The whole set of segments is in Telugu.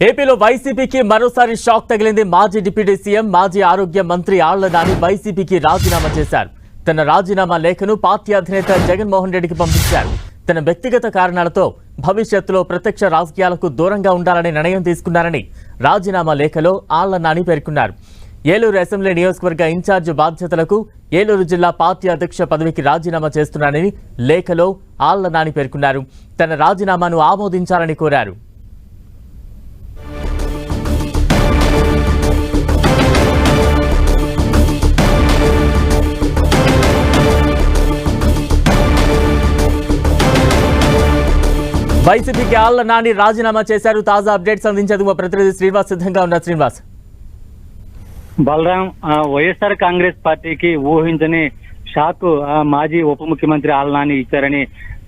ఏపీలో వైసీపీకి మరోసారి షాక్ తగిలింది. మాజీ డిప్యూటీ సీఎం, మాజీ ఆరోగ్య మంత్రి ఆళ్ల నాని వైసీపీకి రాజీనామా చేశారు. తన రాజీనామా లేఖను పార్టీ అధినేత జగన్మోహన్ రెడ్డికి పంపించారు. తన వ్యక్తిగత కారణాలతో భవిష్యత్తులో ప్రత్యక్ష రాజకీయాలకు దూరంగా ఉండాలనే నిర్ణయం తీసుకున్నారని రాజీనామా లేఖలో ఆళ్ల నాని పేర్కొన్నారు. ఏలూరు అసెంబ్లీ నియోజకవర్గ ఇన్ఛార్జ్ బాధ్యతలకు ఏలూరు జిల్లా పార్టీ అధ్యక్ష పదవికి రాజీనామా చేస్తున్నారని లేఖలో ఆళ్ల నాని పేర్కొన్నారు. తన రాజీనామాను ఆమోదించాలని కోరారు. వైసీపీకి ఆళ్ల నాని రాజీనామా చేశారు. తాజా అప్డేట్స్ అందించేందుకు మా ప్రతినిధి శ్రీనివాస్ సిద్ధంగా ఉన్నారు. శ్రీనివాస్. బలరాం, వైఎస్ఆర్ కాంగ్రెస్ పార్టీకి ఊహించని షాక్ మాజీ ఉప ముఖ్యమంత్రి ఆళ్ల నాని ఇచ్చారని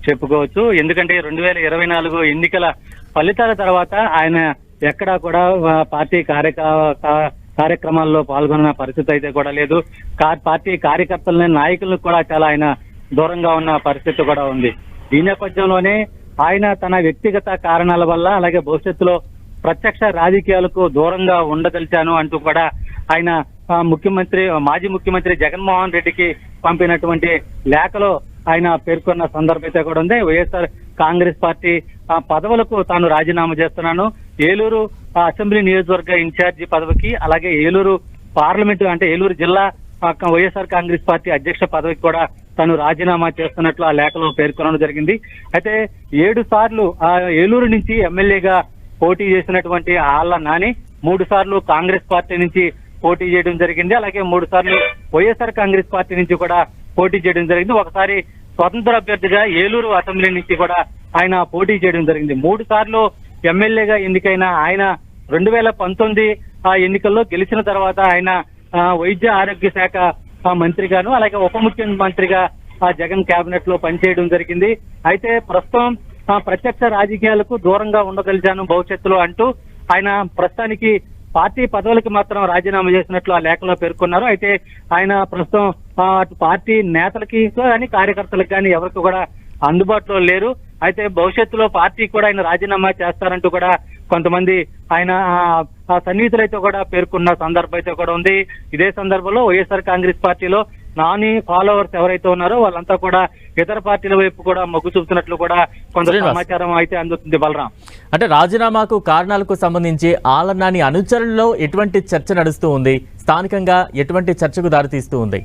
చెప్పుకోవచ్చు. ఎందుకంటే 2024 ఎన్నికల ఫలితాల తర్వాత ఆయన ఎక్కడా కూడా పార్టీ కార్యక్రమాల్లో పాల్గొన్న పరిస్థితి అయితే కూడా లేదు. పార్టీ కార్యకర్తలని, నాయకులను కూడా చాలా ఆయన దూరంగా ఉన్న పరిస్థితి కూడా ఉంది. ఈ నేపథ్యంలోనే ఆయన తన వ్యక్తిగత కారణాల వల్ల, అలాగే భవిష్యత్తులో ప్రత్యక్ష రాజకీయాలకు దూరంగా ఉండదలిచాను అంటూ కూడా ఆయన మాజీ ముఖ్యమంత్రి జగన్మోహన్ రెడ్డికి పంపినటువంటి లేఖలో ఆయన పేర్కొన్న సందర్భం అయితే కూడా ఉంది. వైఎస్ఆర్ కాంగ్రెస్ పార్టీ పదవులకు తాను రాజీనామా చేస్తున్నాను. ఏలూరు అసెంబ్లీ నియోజకవర్గ ఇన్ఛార్జి పదవికి, అలాగే ఏలూరు పార్లమెంటు అంటే ఏలూరు జిల్లా వైఎస్ఆర్ కాంగ్రెస్ పార్టీ అధ్యక్ష పదవికి కూడా తను రాజీనామా చేస్తున్నట్లు ఆ లేఖలో పేర్కొనడం జరిగింది. అయితే 7 సార్లు ఏలూరు నుంచి ఎమ్మెల్యేగా పోటీ చేసినటువంటి ఆళ్ల నాని 3 సార్లు కాంగ్రెస్ పార్టీ నుంచి పోటీ చేయడం జరిగింది. అలాగే 3 సార్లు వైఎస్ఆర్ కాంగ్రెస్ పార్టీ నుంచి కూడా పోటీ చేయడం జరిగింది. ఒకసారి స్వతంత్ర అభ్యర్థిగా ఏలూరు అసెంబ్లీ నుంచి కూడా ఆయన పోటీ చేయడం జరిగింది. 3 సార్లు ఎమ్మెల్యేగా ఎన్నికైన ఆయన 2019 ఎన్నికల్లో గెలిచిన తర్వాత ఆయన వైద్య ఆరోగ్య శాఖ మంత్రిగాను, అలాగే ఉప ముఖ్యమంత్రిగా జగన్ కేబినెట్ లో పనిచేయడం జరిగింది. అయితే ప్రస్తుతం ప్రత్యక్ష రాజకీయాలకు దూరంగా ఉండగలిగాను భవిష్యత్తులో అంటూ ఆయన ప్రస్తుతానికి పార్టీ పదవులకి మాత్రం రాజీనామా చేసినట్లు ఆ లేఖలో పేర్కొన్నారు. అయితే ఆయన ప్రస్తుతం అటు పార్టీ నేతలకి కానీ, కార్యకర్తలకు కానీ ఎవరికి కూడా అందుబాటులో లేరు. అయితే భవిష్యత్తులో పార్టీ కూడా ఆయన రాజీనామా చేస్తారంటూ కూడా కొంతమంది ఆయన సన్నిహితులైతే కూడా పేర్కొన్న సందర్భం అయితే కూడా ఉంది. ఇదే సందర్భంలో వైఎస్ఆర్ కాంగ్రెస్ పార్టీలో నాని ఫాలోవర్స్ ఎవరైతే ఉన్నారో వాళ్ళంతా కూడా ఇతర పార్టీల వైపు కూడా మొగ్గు చూపుతున్నట్లు కూడా కొంత సమాచారం అయితే అందుతుంది. బలరాం, అంటే రాజీనామాకు కారణాలకు సంబంధించి ఆళ్ల నాని అనుచరుల్లో ఎటువంటి చర్చ నడుస్తూ ఉంది? స్థానికంగా ఎటువంటి చర్చకు దారితీస్తూ ఉంది?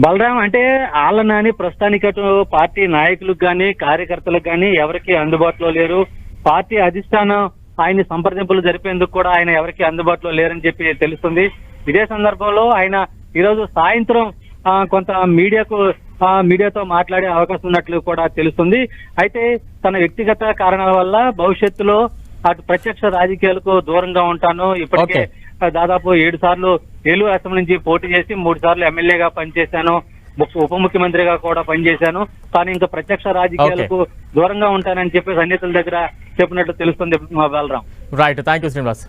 బలరాం, అంటే ఆళ్ల నాని ప్రస్తుతానికి అటు పార్టీ నాయకులకు కానీ, కార్యకర్తలకు కానీ ఎవరికి అందుబాటులో లేరు. పార్టీ అధిష్టానం ఆయన సంప్రదింపులు జరిపేందుకు కూడా ఆయన ఎవరికి అందుబాటులో లేరని చెప్పి తెలుస్తుంది. ఇదే సందర్భంలో ఆయన ఈరోజు సాయంత్రం కొంత మీడియాతో మాట్లాడే అవకాశం ఉన్నట్లు కూడా తెలుస్తుంది. అయితే తన వ్యక్తిగత కారణాల వల్ల భవిష్యత్తులో అటు ప్రత్యక్ష రాజకీయాలకు దూరంగా ఉంటాను. ఇప్పటికే దాదాపు 7 సార్లు ఏలూరు అసెంబ్లీ నుంచి పోటీ చేసి 3 సార్లు ఎమ్మెల్యేగా పనిచేశాను, ఉప ముఖ్యమంత్రిగా కూడా పనిచేశాను. కానీ ఇంకా ప్రత్యక్ష రాజకీయాలకు దూరంగా ఉంటానని చెప్పి సన్నిహితుల దగ్గర చెప్పినట్లు తెలుస్తుంది. Balaram. Right, thank you Srinivas.